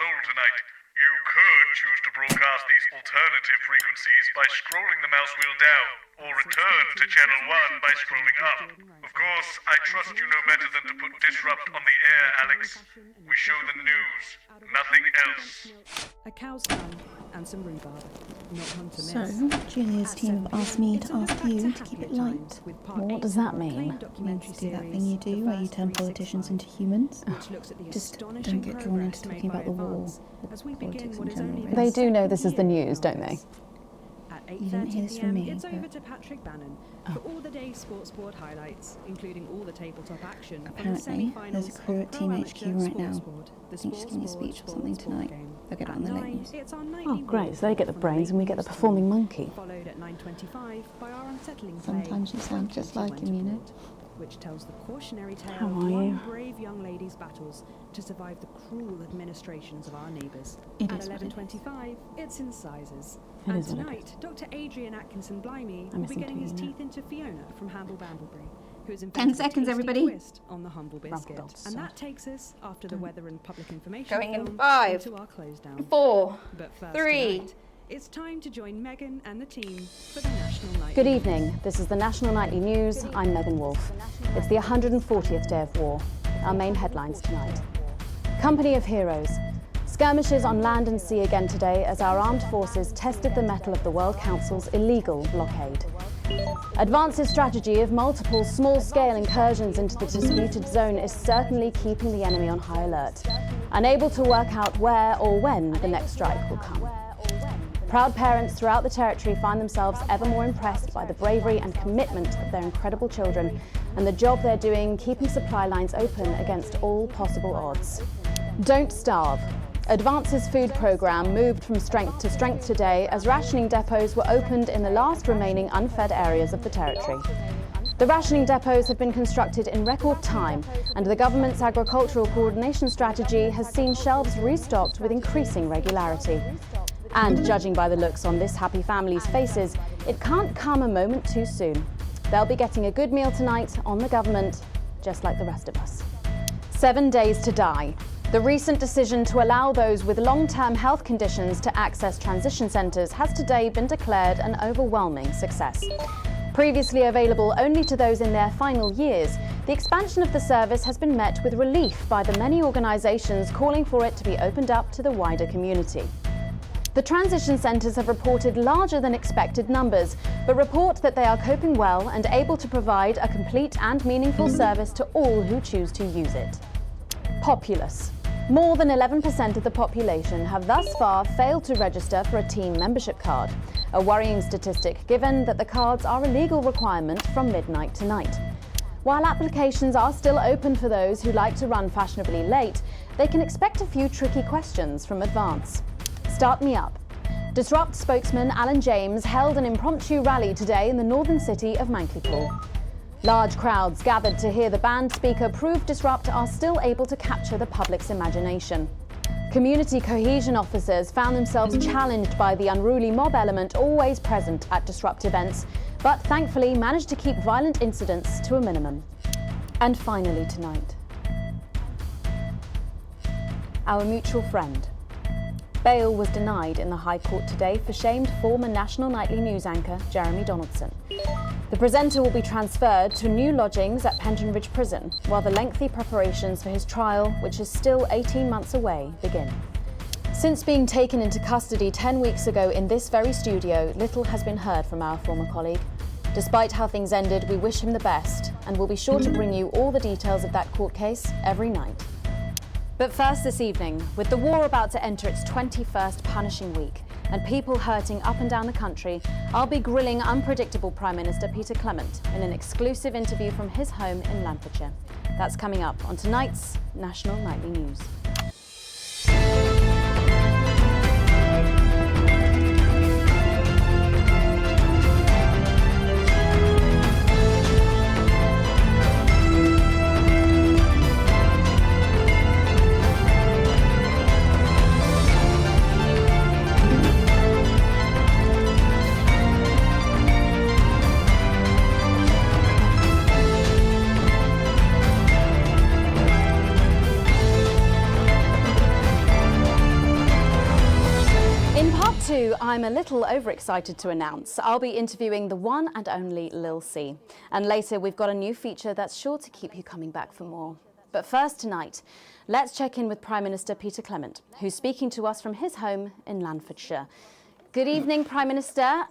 soul tonight. You could choose to broadcast these alternative frequencies by scrolling the mouse wheel down, or return to channel 1 by scrolling up. Of course, I trust you know better than to put Disrupt on the air, Alex. We show the news, nothing else. A cow's tongue and some rhubarb. So, Julia's team have asked me to ask you to keep it light. Well, what does that mean? It means to do that thing you do where you turn politicians into humans. Just don't get drawn into talking about the war, or politics in general. They do know this is the news, don't they? You didn't hear this from me, it's over but to Patrick Bannon for all the day's sports board highlights, including all the tabletop action. apparently there's a crew at Team HQ right now. I think she's giving a speech or something tonight. They'll get it on the late news. Oh, great. So they get the brains and we get the performing monkey. Followed at 9:25 by our unsettling Sometimes you sound just like him, you know. which tells the cautionary tale How of are one you? brave young lady's battles to survive the cruel administrations of our neighbours. It At is what it is. 11:25, it's incisors. It And is what it tonight, Dr. Adrian Atkinson Blimey I will miss be him getting too, his you know. teeth into Fiona from Hamble Bamblebury, who has 10 invented seconds, a tasty everybody. twist on the humble biscuit. God, And so- that takes us, after the weather and public information Going in film, 5, into our close down. 4, But first 3. tonight, it's time to join Megan and the team for the National Night. Good evening. This is the National Nightly News. I'm Megan Wolfe. It's the 140th day of war. Our main headlines tonight. Company of Heroes. Skirmishes on land and sea again today as our armed forces tested the mettle of the World Council's illegal blockade. Advance's strategy of multiple small-scale incursions into the disputed zone is certainly keeping the enemy on high alert, unable to work out where or when the next strike will come. Proud parents throughout the territory find themselves ever more impressed by the bravery and commitment of their incredible children and the job they're doing keeping supply lines open against all possible odds. Don't starve. Advance's food programme moved from strength to strength today as rationing depots were opened in the last remaining unfed areas of the territory. The rationing depots have been constructed in record time, and the government's agricultural coordination strategy has seen shelves restocked with increasing regularity. And judging by the looks on this happy family's faces, it can't come a moment too soon. They'll be getting a good meal tonight on the government, just like the rest of us. 7 days to die. The recent decision to allow those with long-term health conditions to access transition centres has today been declared an overwhelming success. Previously available only to those in their final years, the expansion of the service has been met with relief by the many organisations calling for it to be opened up to the wider community. The transition centres have reported larger than expected numbers, but report that they are coping well and able to provide a complete and meaningful service to all who choose to use it. Populous. More than 11% of the population have thus far failed to register for a team membership card, a worrying statistic given that the cards are a legal requirement from midnight tonight. While applications are still open for those who like to run fashionably late, they can expect a few tricky questions from Advance. Start me up. Disrupt spokesman Alan James held an impromptu rally today in the northern city of Manklipool. Large crowds gathered to hear the band speaker prove Disrupt are still able to capture the public's imagination. Community cohesion officers found themselves challenged by the unruly mob element always present at Disrupt events, but thankfully managed to keep violent incidents to a minimum. And finally tonight, our mutual friend. Bail was denied in the High Court today for shamed former National Nightly News anchor Jeremy Donaldson. The presenter will be transferred to new lodgings at Penton Ridge Prison, while the lengthy preparations for his trial, which is still 18 months away, begin. Since being taken into custody 10 weeks ago in this very studio, little has been heard from our former colleague. Despite how things ended, we wish him the best, and we'll be sure to bring you all the details of that court case every night. But first this evening, with the war about to enter its 21st punishing week and people hurting up and down the country, I'll be grilling unpredictable Prime Minister Peter Clement in an exclusive interview from his home in Lampardshire. That's coming up on tonight's National Nightly News. In part 2, I'm a little overexcited to announce I'll be interviewing the one and only Lil C. And later we've got a new feature that's sure to keep you coming back for more. But first tonight, let's check in with Prime Minister Peter Clement, who's speaking to us from his home in Lanfordshire. Good evening, Prime Minister.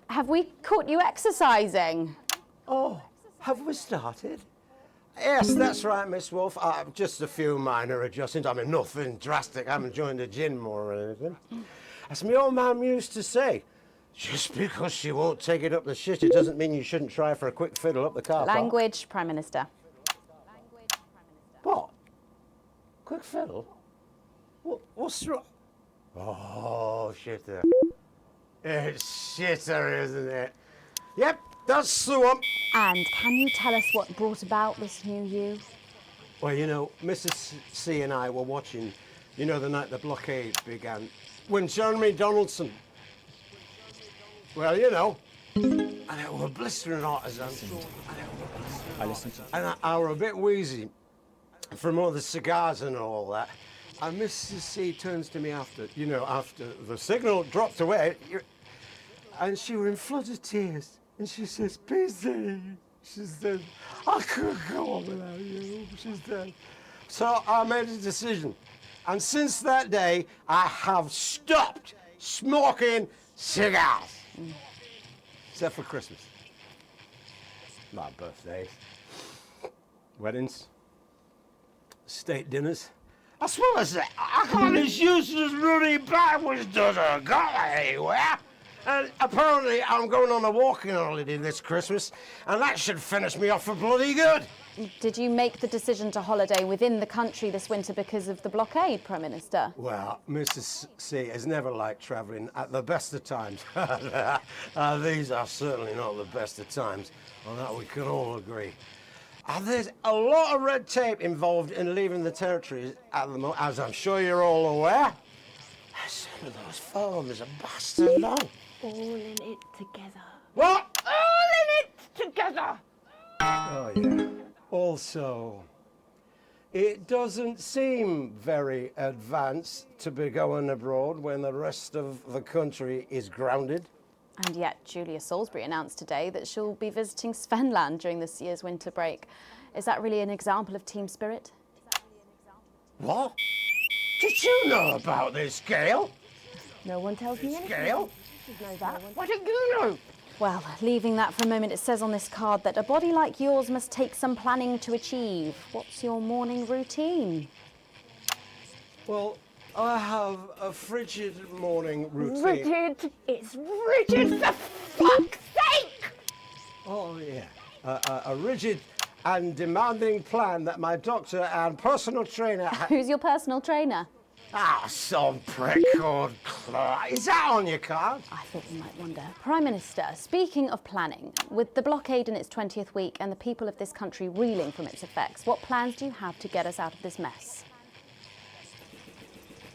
Have we caught you exercising? Oh, have we started? Yes, that's right, Miss Wolf. Just a few minor adjustments. I mean, nothing drastic. I haven't joined the gym or anything. As my old mum used to say, just because she won't take it up the shit, it doesn't mean you shouldn't try for a quick fiddle up the car park. Language, Prime Minister. What? Quick fiddle? What's wrong? Oh, shitter. It's shitter, isn't it? Yep, that's the one. And can you tell us what brought about this new you? Well, you know, Mrs. C and I were watching, you know, the night the blockade began, when Jeremy Donaldson, well, you know, and it was blistering hot as I listened to it. And I were a bit wheezy from all the cigars and all that. And Mrs. C turns to me after, you know, after the signal dropped away, and she were in floods of tears. And she says, PC, she said, I couldn't go on without you, she said. So I made a decision. And since that day, I have stopped smoking cigars. Except for Christmas. Like birthdays, weddings, state dinners. I suppose that I got this useless running backwards doesn't go anywhere. And apparently I'm going on a walking holiday this Christmas, and that should finish me off for bloody good. Did you make the decision to holiday within the country this winter because of the blockade, Prime Minister? Well, Mrs. C has never liked travelling at the best of times. These are certainly not the best of times, on that we can all agree. There's a lot of red tape involved in leaving the territories at the moment, as I'm sure you're all aware. Some of those forms are bastard long. All in it together. What? All in it together! Oh, yeah. Also, it doesn't seem very advanced to be going abroad when the rest of the country is grounded. And yet Julia Salisbury announced today that she'll be visiting Svenland during this year's winter break. Is that really an example of team spirit? What? Did you know about this, Gail? No one tells me anything. Gail? You should know that. What did you know? Well, leaving that for a moment, it says on this card that a body like yours must take some planning to achieve. What's your morning routine? Well, I have a frigid morning routine. Rigid. It's rigid for fuck's sake! Oh, yeah. A rigid and demanding plan that my doctor and personal trainer... Who's your personal trainer? Some prick called Clark. Is that on your card? I thought you might wonder. Prime Minister, speaking of planning, with the blockade in its 20th week and the people of this country reeling from its effects, what plans do you have to get us out of this mess?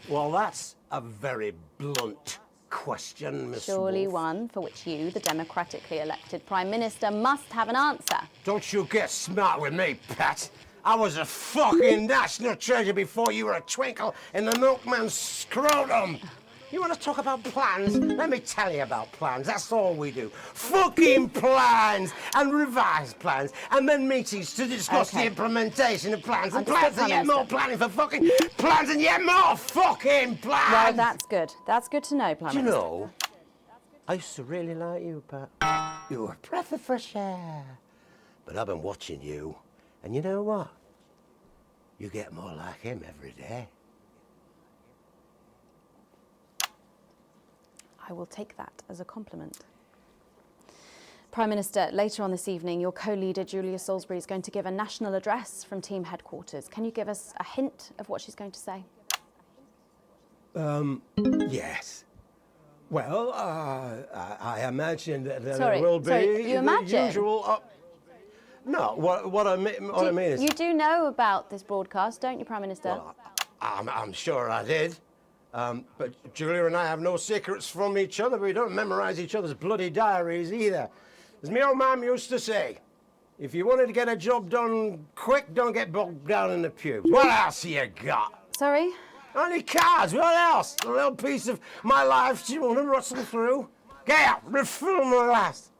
Well, that's a very blunt question, Miss Surely Wolf. one for which you, the democratically elected Prime Minister, must have an answer. Don't you get smart with me, Pat. I was a fucking national treasure before you were a twinkle in the milkman's scrotum. You want to talk about plans? Let me tell you about plans. That's all we do. Fucking plans and revised plans, and then meetings to discuss the implementation of plans and plans and yet more planning for fucking plans and yet more fucking plans. Well, that's good. That's good to know, Prime Do you Minister. know, I used to really like you, Pat. You were a breath of fresh air. But I've been watching you, and you know what? You get more like him every day. I will take that as a compliment. Prime Minister, later on this evening, your co-leader Julia Salisbury is going to give a national address from team headquarters. Can you give us a hint of what she's going to say? Yes. Well, I imagine that there Sorry, will be you the imagine? usual... No, what I mean is... You do know about this broadcast, don't you, Prime Minister? Well, I'm sure I did. But Julia and I have no secrets from each other. We don't memorize each other's bloody diaries either. As my old mum used to say, if you wanted to get a job done quick, don't get bogged down in the pubes. What else you got? Sorry? Only cards, what else? A little piece of my life do you want to rustle through? Get out, refill my glass.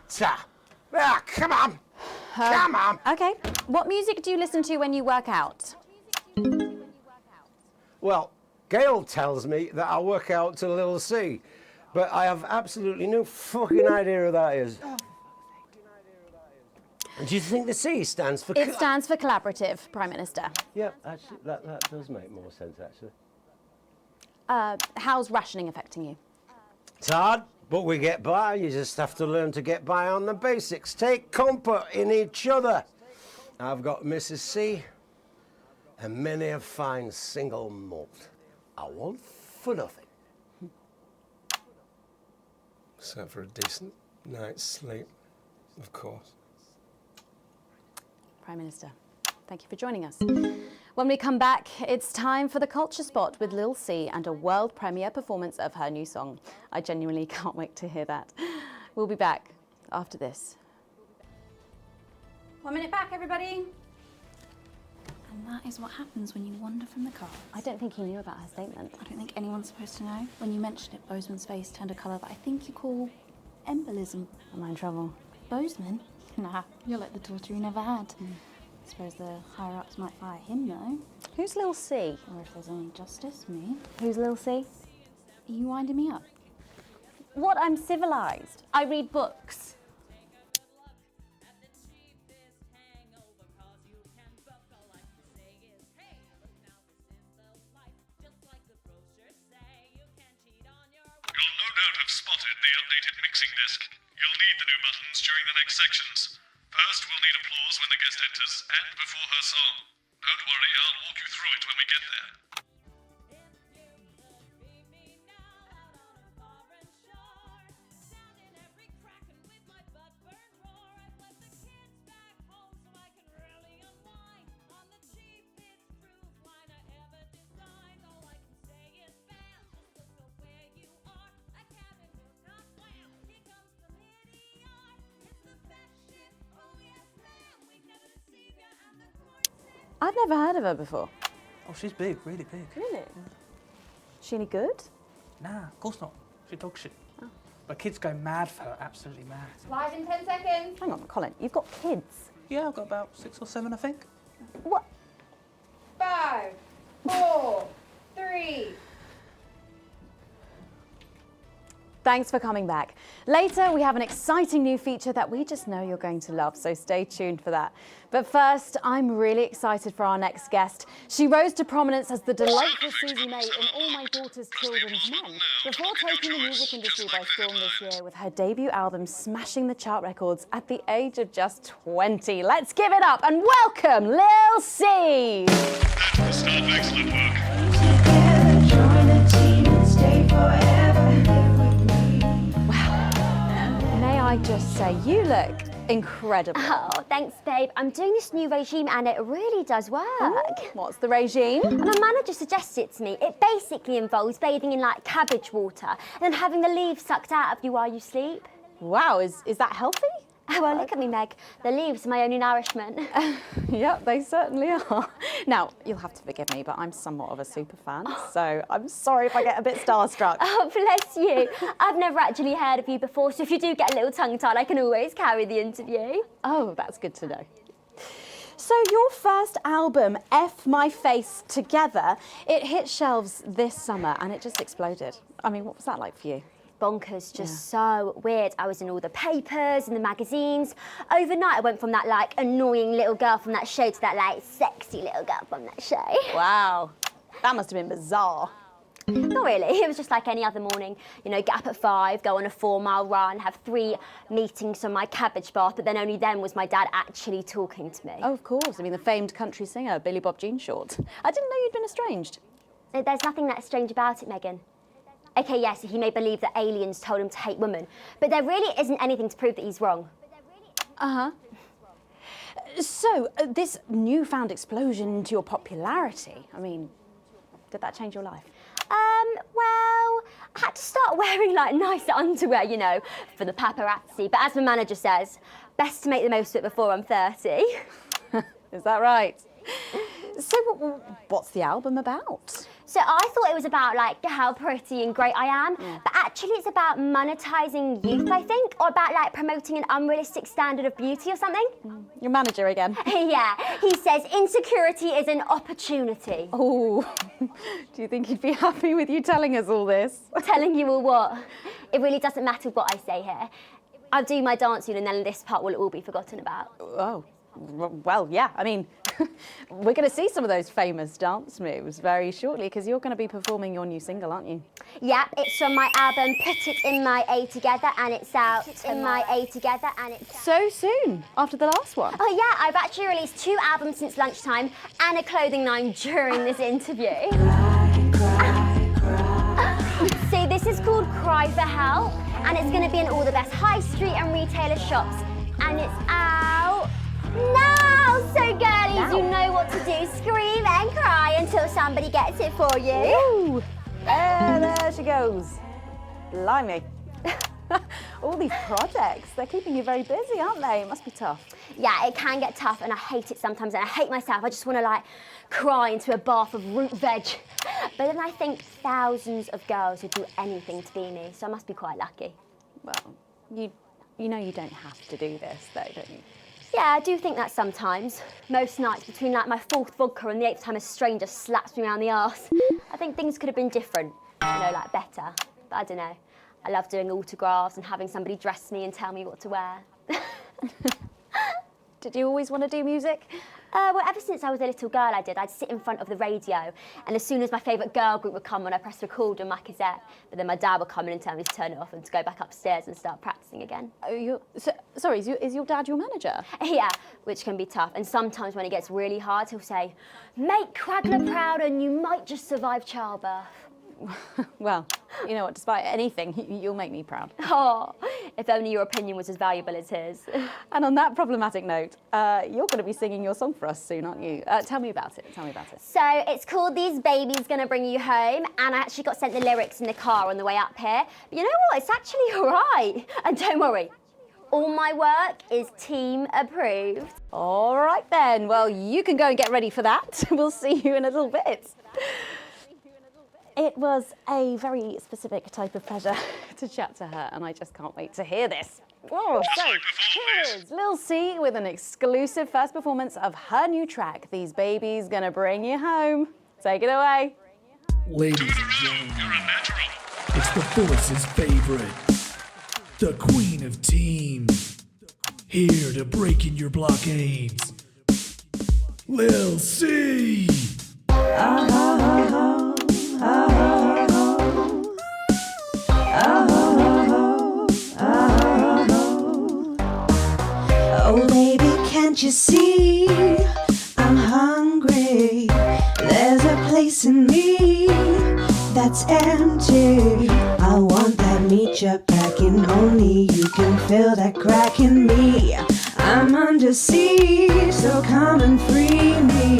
Ta. Ah, come on. Come on. Okay. What music do you listen to when you work out? Well, Gail tells me that I work out to Little C, but I have absolutely no fucking idea who that is. And do you think the C stands for... It stands for collaborative, Prime Minister. Yeah, actually, that does make more sense, actually. How's rationing affecting you? It's hard, but we get by. You just have to learn to get by on the basics. Take comfort in each other. I've got Mrs. C and many a fine single malt. I want for nothing. Except for a decent night's sleep, of course. Prime Minister, thank you for joining us. When we come back, it's time for the Culture Spot with Lil C and a world premiere performance of her new song. I genuinely can't wait to hear that. We'll be back after this. 1 minute back, everybody. And that is what happens when you wander from the car. I don't think he knew about her statement. I don't think anyone's supposed to know. When you mentioned it, Bozeman's face turned a colour that I think you call embolism. Am I in trouble? Bozeman? Nah, you're like the daughter you never had. I suppose the higher-ups might fire him, though. Who's Lil C? Or if there's any justice, me. Who's Lil C? Are you winding me up? What? I'm civilised. I read books. You'll no doubt have spotted the updated mixing disc. You'll need the new buttons during the next sections. First, we'll need applause when the guest enters, and before her song. Don't worry, I'll walk you through it when we get there. I've never heard of her before. Oh, she's big, really big. Really? Is she any good? Nah, of course not. She's dog shit. Oh. But kids go mad for her, absolutely mad. Live in 10 seconds. Hang on, Colin, you've got kids. Yeah, I've got about 6 or 7, I think. What? 5, 4, 3. Thanks for coming back. Later, we have an exciting new feature that we just know you're going to love, so stay tuned for that. But first, I'm really excited for our next guest. She rose to prominence as the delightful Susie May in All My Daughter's Children's Men, before taking the music industry by storm this year with her debut album smashing the chart records at the age of just 20. Let's give it up and welcome Lil C! That was excellent work. May I just say, you look incredible. Oh, thanks, babe. I'm doing this new regime and it really does work. Ooh, what's the regime? And my manager suggested it to me. It basically involves bathing in like cabbage water and then having the leaves sucked out of you while you sleep. Wow, is that healthy? Oh, well, look at me, Meg. The leaves are my only nourishment. Yep, they certainly are. Now, you'll have to forgive me, but I'm somewhat of a super fan, so I'm sorry if I get a bit starstruck. Oh, bless you. I've never actually heard of you before, so if you do get a little tongue-tied, I can always carry the interview. Oh, that's good to know. So your first album, F My Face Together, it hit shelves this summer and it just exploded. I mean, what was that like for you? Bonkers, just so weird. I was in all the papers and the magazines. Overnight, I went from that, like, annoying little girl from that show to that, like, sexy little girl from that show. Wow, that must have been bizarre. Not really. It was just like any other morning. You know, get up at 5, go on a 4-mile run, have 3 meetings on my cabbage bath, but then only then was my dad actually talking to me. Oh, of course. I mean, the famed country singer, Billy Bob Jeanshort. I didn't know you'd been estranged. There's nothing that strange about it, Megan. Okay, yes, he may believe that aliens told him to hate women, but there really isn't anything to prove that he's wrong. Uh-huh. So, this newfound explosion into your popularity, I mean, did that change your life? Well, I had to start wearing, like, nice underwear, you know, for the paparazzi, but as my manager says, best to make the most of it before I'm 30. Is that right? So what's the album about? So I thought it was about like how pretty and great I am, but actually it's about monetizing youth, I think, or about like promoting an unrealistic standard of beauty or something. Your manager again? Yeah, he says insecurity is an opportunity. Oh, do you think he'd be happy with you telling us all this? Telling you all what? It really doesn't matter what I say here. I'll do my dance and then this part will all be forgotten about. Oh, well, yeah, I mean, we're going to see some of those famous dance moves very shortly because you're going to be performing your new single, aren't you? Yep, it's from my album Put It In My A Together and it's out in my A Together and it's... So soon, after the last one? Oh yeah, I've actually released 2 albums since lunchtime and a clothing line during this interview. See, this is called Cry for Help and it's going to be in all the best high street and retailer shops and it's out now. So girlies, you know what to do. Scream and cry until somebody gets it for you. Ooh, there she goes. Blimey. All these projects, they're keeping you very busy, aren't they? It must be tough. Yeah, it can get tough and I hate it sometimes and I hate myself. I just want to like cry into a bath of root veg. But then I think thousands of girls would do anything to be me, so I must be quite lucky. Well, you know you don't have to do this though, don't you? Yeah, I do think that sometimes. Most nights between like my 4th vodka and the 8th time a stranger slaps me around the arse. I think things could have been different, you know, like better. But I don't know. I love doing autographs and having somebody dress me and tell me what to wear. Did you always want to do music? Well, ever since I was a little girl, I did. I'd sit in front of the radio, and as soon as my favourite girl group would come on, I'd press record on my cassette. But then my dad would come in and tell me to turn it off and to go back upstairs and start practising again. Sorry, is your dad your manager? Yeah, which can be tough. And sometimes when it gets really hard, he'll say, "Make Quagler proud and you might just survive childbirth." Well, you know what, despite anything, you'll make me proud. Oh, if only your opinion was as valuable as his. And on that problematic note, you're going to be singing your song for us soon, aren't you? Tell me about it, So it's called These Babies Gonna Bring You Home, and I actually got sent the lyrics in the car on the way up here. But you know what, it's actually all right. And don't worry, all my work is team approved. All right then, well, you can go and get ready for that. We'll see you in a little bit. It was a very specific type of pleasure to chat to her, and I just can't wait to hear this. Whoa, so here is Lil C with an exclusive first performance of her new track, These Babies Gonna Bring You Home. Take it away. Ladies and gentlemen, it's the Force's favorite, the Queen of Teams, here to break in your blockades, Lil C. Oh baby, can't you see I'm hungry? There's a place in me that's empty. I want that meat you're packing, only you can fill that crack in me. I'm under siege, so come and free me.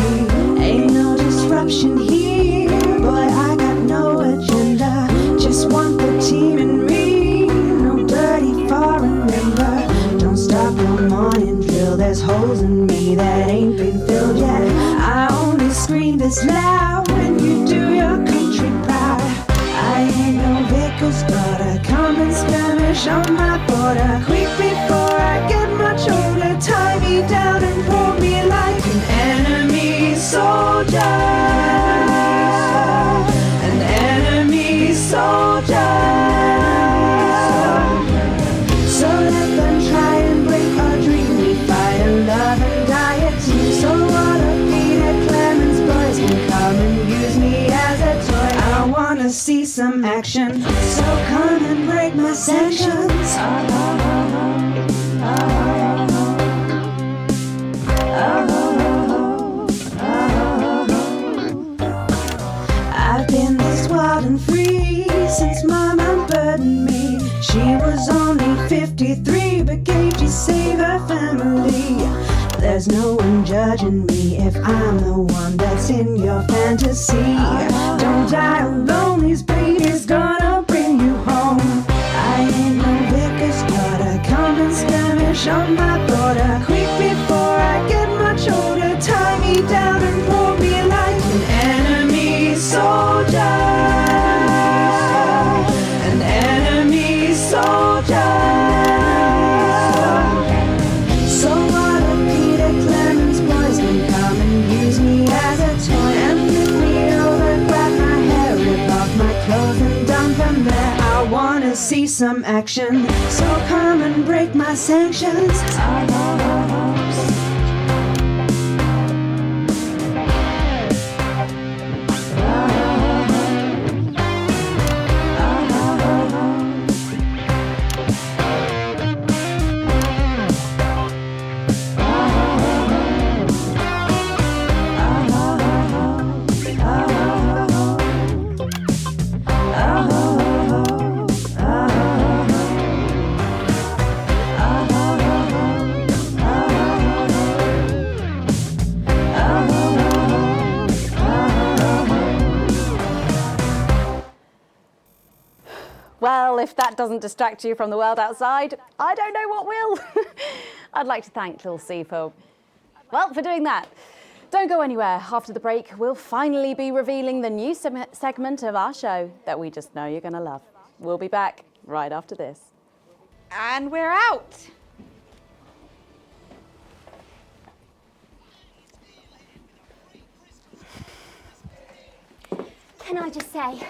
Ain't no disruption here, boy, I got no agenda. Just want the team and me, no dirty foreign member. Don't stop no morning drill, there's holes in me that ain't been filled yet. I only scream this loud when you do your country proud. I ain't no vicar's daughter, come and skirmish on my border. Quick before I get much older, tie me down and pour me like an enemy soldier. An enemy soldier. So let them try and break our dream. We fight and love and die a team. So what if Peter Clemens boys can come and use me as a toy? I wanna see some action, so come and break my sanctions. I've been this wild and free since Mama burdened me. She was only 53, but gave to save her family. There's no one judging me if I'm the one that's in your fantasy. Don't die alone, these babies gonna bring you home. I ain't no vicar's daughter, come and skirmish on my border. Quick before I get much older, tie me down and pour me wanna see some action, so come and break my sanctions. Well, if that doesn't distract you from the world outside, I don't know what will. I'd like to thank Lil C for doing that. Don't go anywhere. After the break, we'll finally be revealing the new segment of our show that we just know you're going to love. We'll be back right after this. And we're out. Can I just say,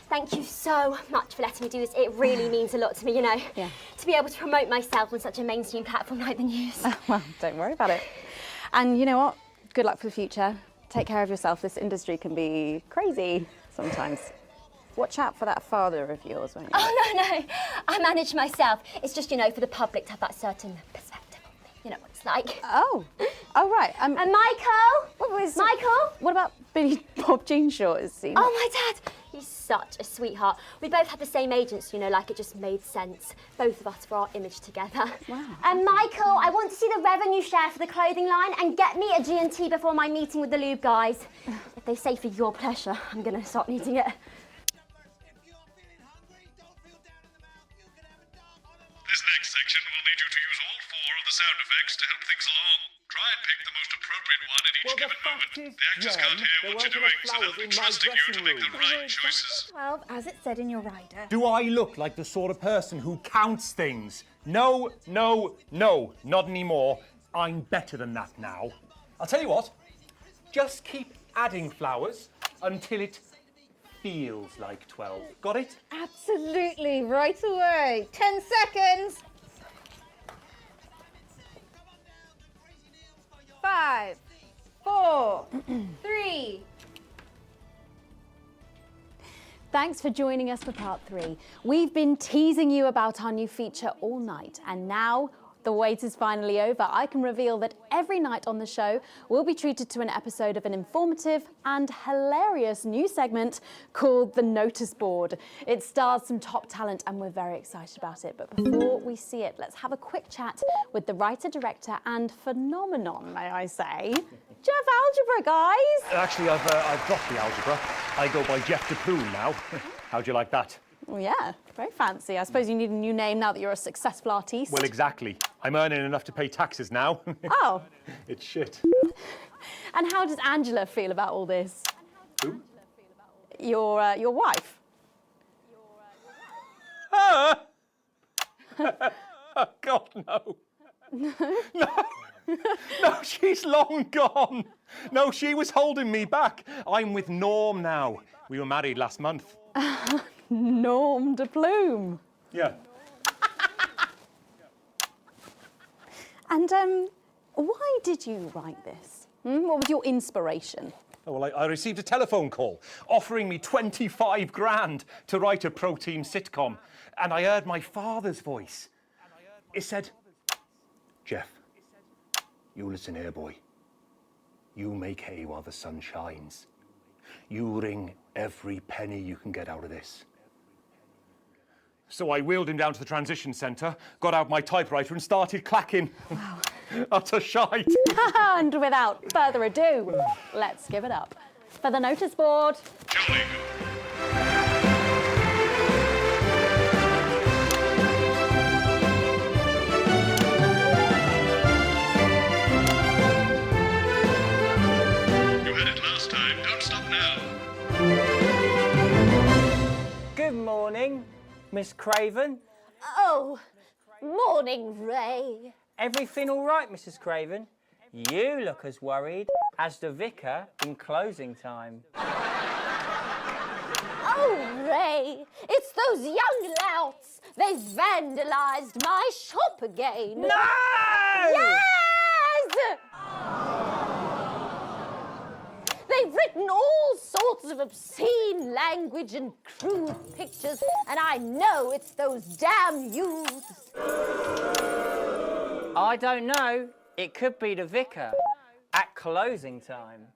thank you so much for letting me do this. It really means a lot to me, you know. Yeah. To be able to promote myself on such a mainstream platform like the news. Well, don't worry about it. And you know what? Good luck for the future. Take care of yourself. This industry can be crazy sometimes. Watch out for that father of yours, won't you? Oh, no. I manage myself. It's just, you know, for the public to have that certain perspective on me. You know what it's like. Oh, right. And Michael? Michael? What about Billy Bob Jean Short? Is he? Oh, my dad. He's such a sweetheart. We both had the same agents, you know, like it just made sense. Both of us for our image together. Wow. And Michael, I want to see the revenue share for the clothing line and get me a G&T before my meeting with the lube guys. If they say for your pleasure, I'm going to start needing it. This next section will need you to use all 4 of the sound effects to help things along. Try and pick the most appropriate one at each given moment. The actors can't hear what you're doing, so they'll be trusting you to make the right choices. 12, as it said in your rider. Do I look like the sort of person who counts things? No, not anymore. I'm better than that now. I'll tell you what, just keep adding flowers until it feels like 12. Got it? Absolutely, right away. 10 seconds. 5, 4, 3. Thanks for joining us for part 3. We've been teasing you about our new feature all night, and now the wait is finally over. I can reveal that every night on the show, we'll be treated to an episode of an informative and hilarious new segment called The Notice Board. It stars some top talent and we're very excited about it. But before we see it, let's have a quick chat with the writer, director and phenomenon, may I say, Jeff Algebra, guys. Actually, I've dropped the algebra. I go by Jeff DePoon now. How'd you like that? Well, yeah, very fancy. I suppose you need a new name now that you're a successful artiste. Well, exactly. I'm earning enough to pay taxes now. Oh. It's shit. And how does Angela feel about all this? Who? Your wife. Oh, God, no. No, she's long gone. No, she was holding me back. I'm with Norm now. We were married last month. Norm de Plume. Yeah. And why did you write this? What was your inspiration? Oh, well, I received a telephone call offering me 25 grand to write a pro-team sitcom. And I heard my father's voice. It said, Jeff, you listen here, boy. You make hay while the sun shines. You wring every penny you can get out of this. So I wheeled him down to the transition centre, got out my typewriter and started clacking. Wow. Utter shite. And without further ado, let's give it up for the notice board. Jolly You had it last time. Don't stop now. Good morning, Miss Craven. Oh, morning, Ray. Everything all right, Mrs. Craven? You look as worried as the vicar in closing time. Oh, Ray, it's those young louts. They've vandalised my shop again. No! Yes! They've written all sorts of obscene language and crude pictures, and I know it's those damn youths. I don't know. It could be the vicar at closing time.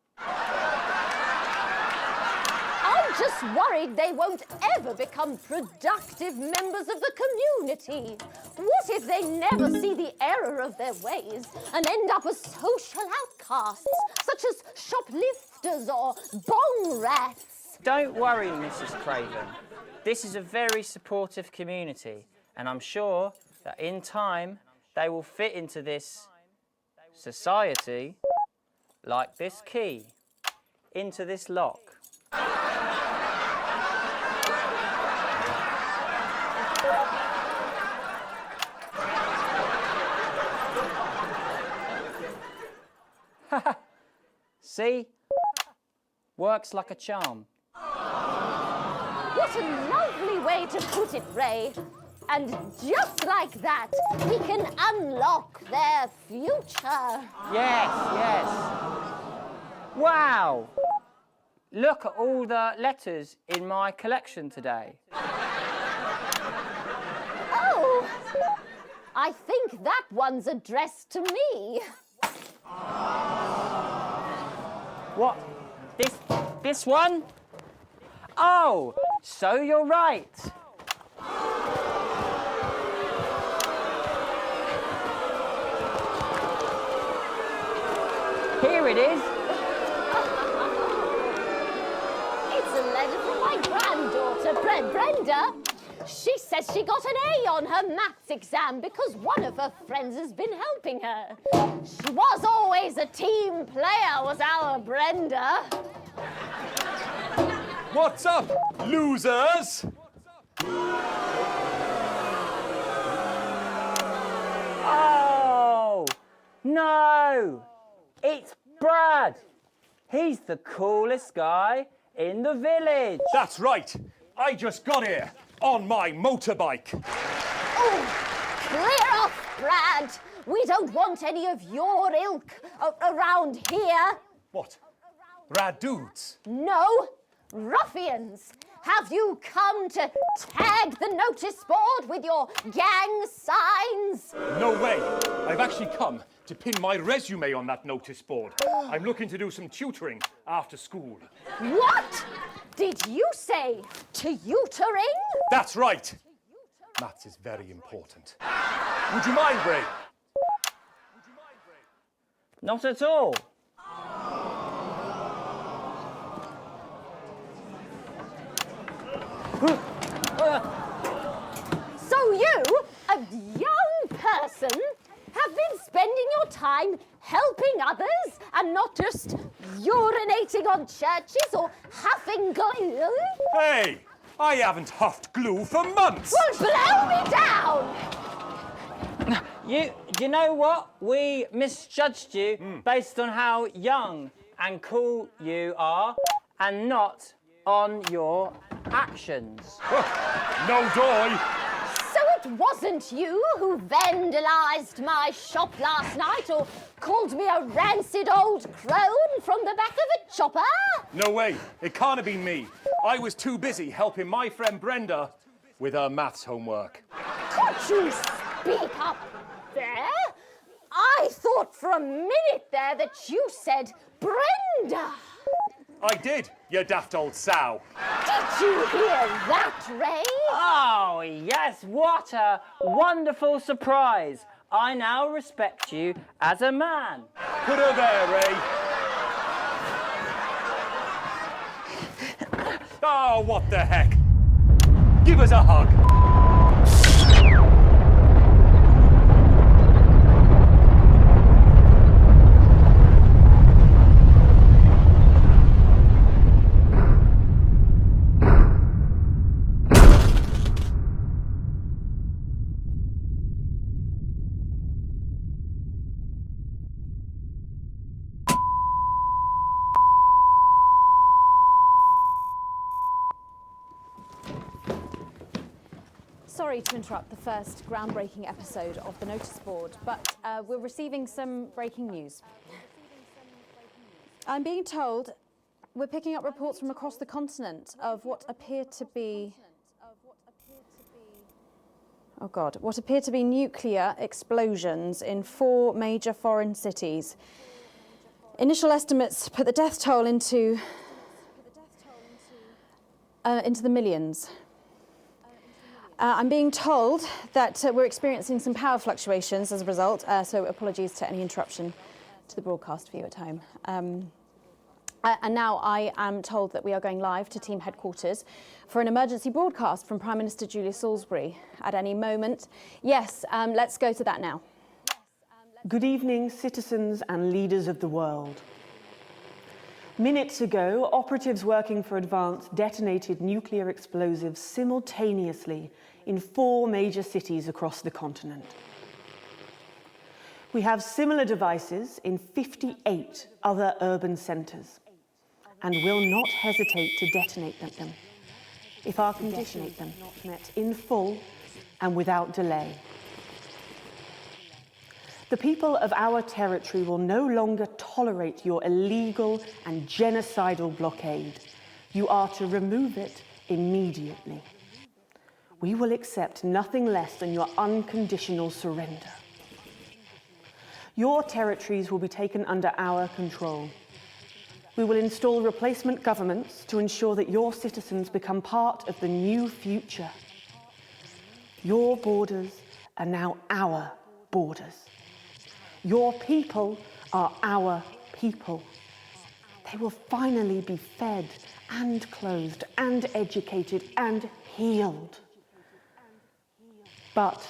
I'm just worried they won't ever become productive members of the community. What if they never see the error of their ways and end up as social outcasts, such as shoplifters or bong rats? Don't worry, Mrs. Craven. This is a very supportive community, and I'm sure that in time they will fit into this society like this key into this lock. See? Works like a charm. What a lovely way to put it, Ray. And just like that, we can unlock their future. Yes, yes. Wow! Look at all the letters in my collection today. Oh, I think that one's addressed to me. What? This one? Oh, so you're right. Here it is. It's a letter from my granddaughter, Brenda. She says she got an A on her maths exam because one of her friends has been helping her. She was always a team player, was our Brenda. What's up, losers? Oh, no. It's Brad. He's the coolest guy in the village. That's right. I just got here on my motorbike. Oh, clear off, Brad. We don't want any of your ilk around here. What? Rad dudes? No, ruffians. Have you come to tag the notice board with your gang signs? No way. I've actually come to pin my resume on that notice board. I'm looking to do some tutoring after school. What? Did you say tutoring? That's right. Maths is very important. Would you mind, Ray? Not at all. So you, a young person, have been spending your time helping others and not just urinating on churches or huffing glue? Hey, I haven't huffed glue for months. Well, blow me down! You know what? We misjudged you based on how young and cool you are and not on your actions. No doy. So it wasn't you who vandalised my shop last night or called me a rancid old crone from the back of a chopper? No way. It can't have been me. I was too busy helping my friend Brenda with her maths homework. Could you speak up there? I thought for a minute there that you said Brenda. I did, you daft old sow. Did you hear that, Ray? Oh, yes, what a wonderful surprise. I now respect you as a man. Put her there, Ray. Oh, what the heck? Give us a hug. Sorry to interrupt the first groundbreaking episode of the notice board, but we're receiving some breaking news. I'm being told we're picking up reports from across the continent of what appear to be nuclear explosions in 4 major foreign cities. Initial estimates put the death toll into the millions. I'm being told that we're experiencing some power fluctuations as a result, so apologies to any interruption to the broadcast for you at home. And now I am told that we are going live to team headquarters for an emergency broadcast from Prime Minister Julia Salisbury at any moment. Yes, let's go to that now. Good evening, citizens and leaders of the world. Minutes ago, operatives working for Advance detonated nuclear explosives simultaneously in 4 major cities across the continent. We have similar devices in 58 other urban centres and will not hesitate to detonate them if our conditions are not met in full and without delay. The people of our territory will no longer tolerate your illegal and genocidal blockade. You are to remove it immediately. We will accept nothing less than your unconditional surrender. Your territories will be taken under our control. We will install replacement governments to ensure that your citizens become part of the new future. Your borders are now our borders. Your people are our people. They will finally be fed and clothed and educated and healed. But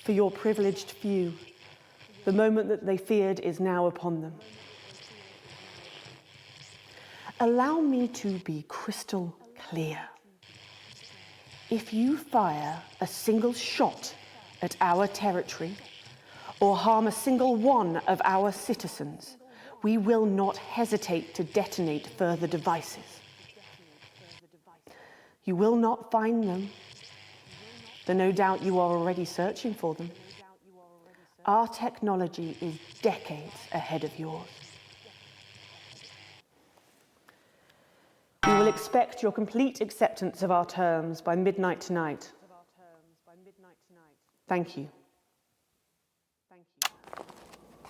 for your privileged few, the moment that they feared is now upon them. Allow me to be crystal clear. If you fire a single shot at our territory or harm a single one of our citizens, we will not hesitate to detonate further devices. You will not find them, though no doubt you are already searching for them. Our technology is decades ahead of yours. We will expect your complete acceptance of our terms by midnight tonight. Thank you.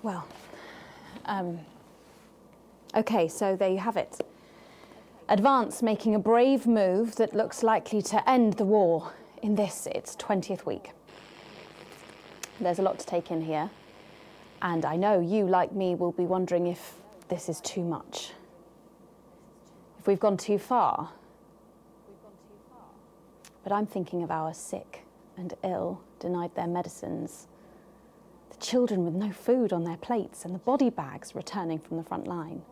Well, okay, so there you have it. Advance making a brave move that looks likely to end the war in this, its 20th week. There's a lot to take in here, and I know you, like me, will be wondering if this is too much. If we've gone too far. But I'm thinking of our sick and ill, denied their medicines, the children with no food on their plates, and the body bags returning from the front line.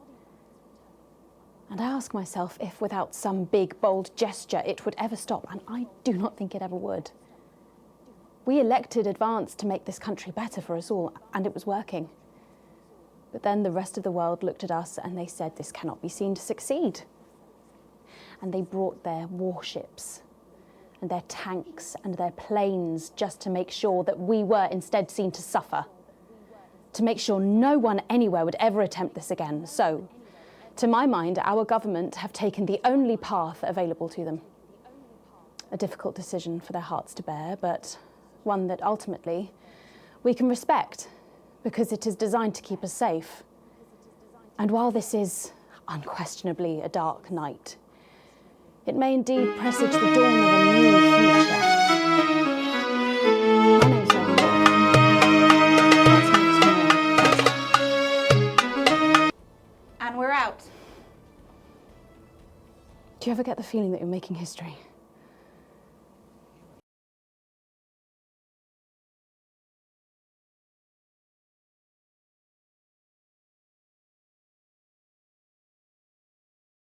And I ask myself if, without some big, bold gesture, it would ever stop, and I do not think it ever would. We elected Advance to make this country better for us all, and it was working. But then the rest of the world looked at us and they said this cannot be seen to succeed. And they brought their warships and their tanks and their planes just to make sure that we were instead seen to suffer, to make sure no one anywhere would ever attempt this again. So, to my mind, our government have taken the only path available to them. A difficult decision for their hearts to bear, but one that ultimately we can respect because it is designed to keep us safe. And while this is unquestionably a dark night, it may indeed presage the dawn of a new future. My name's Megan Wolf. And we're out. Do you ever get the feeling that you're making history?